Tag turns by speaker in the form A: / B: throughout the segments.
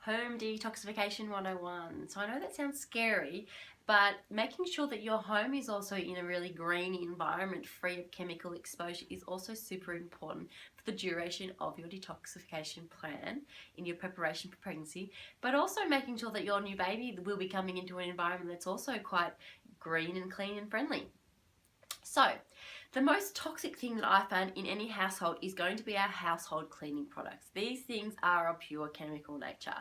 A: Home Detoxification 101. So I know that sounds scary, but making sure that your home is also in a really green environment free of chemical exposure is also super important for the duration of your detoxification plan in your preparation for pregnancy, but also making sure that your new baby will be coming into an environment that's also quite green and clean and friendly. So, the most toxic thing that I found in any household is going to be our household cleaning products. These things are of pure chemical nature.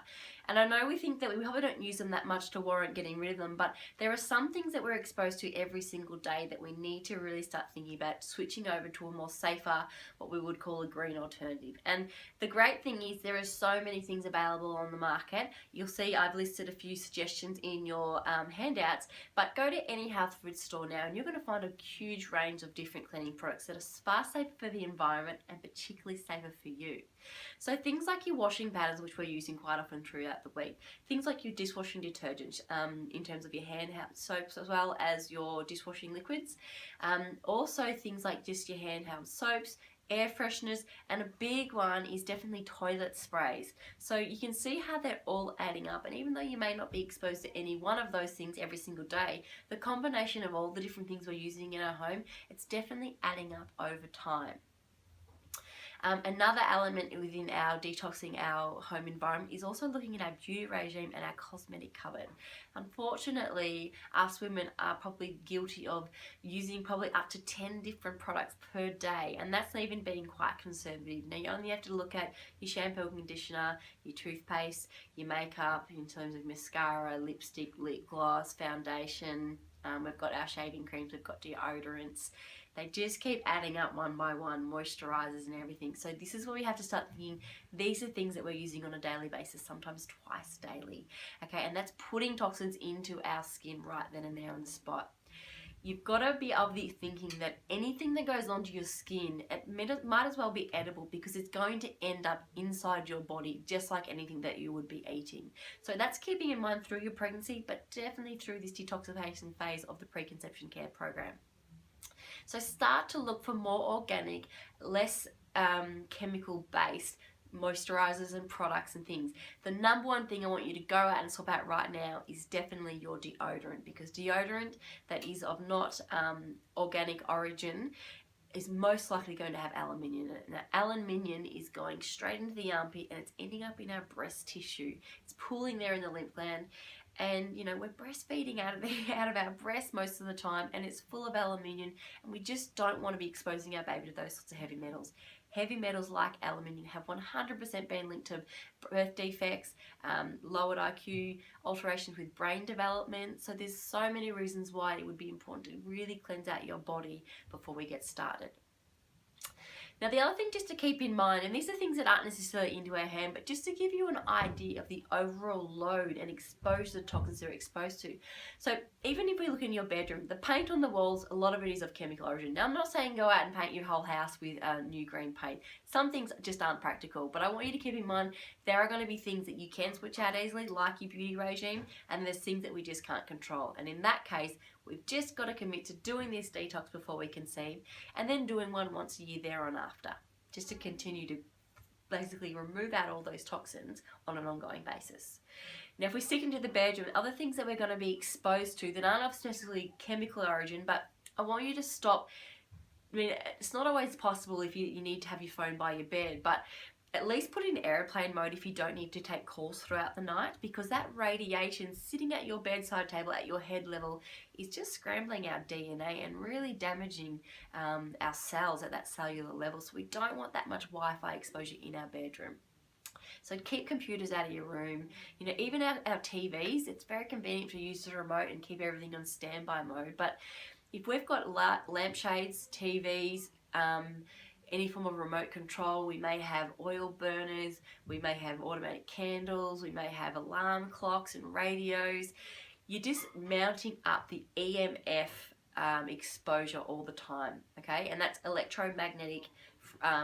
A: And I know we think that we probably don't use them that much to warrant getting rid of them, but there are some things that we're exposed to every single day that we need to really start thinking about switching over to a more safer, what we would call a green alternative. And the great thing is there are so many things available on the market. You'll see I've listed a few suggestions in your handouts, but go to any health food store now and you're going to find a huge range of different cleaning products that are far safer for the environment and particularly safer for you. So things like your washing powders, which we're using quite often throughout the week, things like your dishwashing detergent in terms of your hand soaps as well as your dishwashing liquids, also things like just your handheld soaps, air fresheners, and a big one is definitely toilet sprays. So you can see how they're all adding up, and even though you may not be exposed to any one of those things every single day, the combination of all the different things we're using in our home, it's definitely adding up over time. Another element within our detoxing our home environment is also looking at our beauty regime and our cosmetic cupboard. Unfortunately, us women are probably guilty of using probably up to 10 different products per day, and that's even being quite conservative. Now you only have to look at your shampoo and conditioner, your toothpaste, your makeup in terms of mascara, lipstick, lip gloss, foundation. We've got our shaving creams, we've got deodorants. They just keep adding up one by one, moisturizers and everything. So this is where we have to start thinking, these are things that we're using on a daily basis, sometimes twice daily. Okay, and that's putting toxins into our skin right then and there on the spot. You've got to be of the thinking that anything that goes onto your skin, it might as well be edible because it's going to end up inside your body just like anything that you would be eating. So that's keeping in mind through your pregnancy, but definitely through this detoxification phase of the preconception care program. So start to look for more organic, less chemical based moisturizers and products and things. The number one thing I want you to go out and swap out right now is definitely your deodorant, because deodorant that is of not organic origin is most likely going to have aluminium in it. Now, aluminium is going straight into the armpit and it's ending up in our breast tissue. It's pooling there in the lymph gland. And you know, we're breastfeeding out of our breast most of the time, and it's full of aluminium, and we just don't want to be exposing our baby to those sorts of heavy metals. Heavy metals like aluminium have 100% been linked to birth defects, lowered IQ, alterations with brain development. So there's so many reasons why it would be important to really cleanse out your body before we get started. Now the other thing just to keep in mind, and these are things that aren't necessarily into our hand, but just to give you an idea of the overall load and exposure the toxins they're exposed to. So even if we look in your bedroom, the paint on the walls, a lot of it is of chemical origin. Now I'm not saying go out and paint your whole house with new green paint. Some things just aren't practical, but I want you to keep in mind there are going to be things that you can switch out easily, like your beauty regime, and there's things that we just can't control. And in that case, we've just got to commit to doing this detox before we conceive, and then doing one once a year there on after, just to continue to basically remove out all those toxins on an ongoing basis. Now if we stick into the bedroom, other things that we're going to be exposed to that aren't necessarily chemical origin, but I want you to stop. I mean, it's not always possible if you need to have your phone by your bed, but at least put it in airplane mode if you don't need to take calls throughout the night, because that radiation sitting at your bedside table at your head level is just scrambling our DNA and really damaging our cells at that cellular level. So we don't want that much Wi-Fi exposure in our bedroom. So keep computers out of your room. You know, even our TVs, it's very convenient to use the remote and keep everything on standby mode. But if we've got lampshades, TVs, any form of remote control, we may have oil burners, we may have automatic candles, we may have alarm clocks and radios. You're just mounting up the EMF exposure all the time, okay? And that's electromagnetic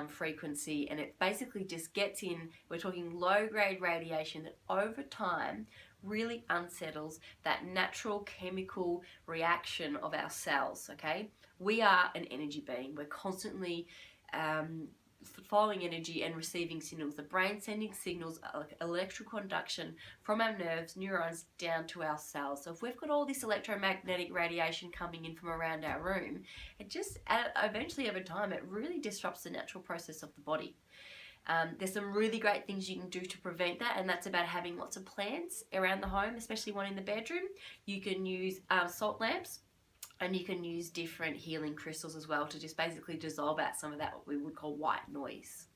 A: frequency, and it basically just gets in, we're talking low grade radiation that over time really unsettles that natural chemical reaction of our cells, okay? We are an energy being. We're constantly flowing energy and receiving signals. The brain sending signals like electrical conduction from our nerves, neurons, down to our cells. So if we've got all this electromagnetic radiation coming in from around our room, it just eventually over time it really disrupts the natural process of the body. There's some really great things you can do to prevent that, and that's about having lots of plants around the home, especially one in the bedroom. You can use salt lamps, and you can use different healing crystals as well to just basically dissolve out some of that what we would call white noise.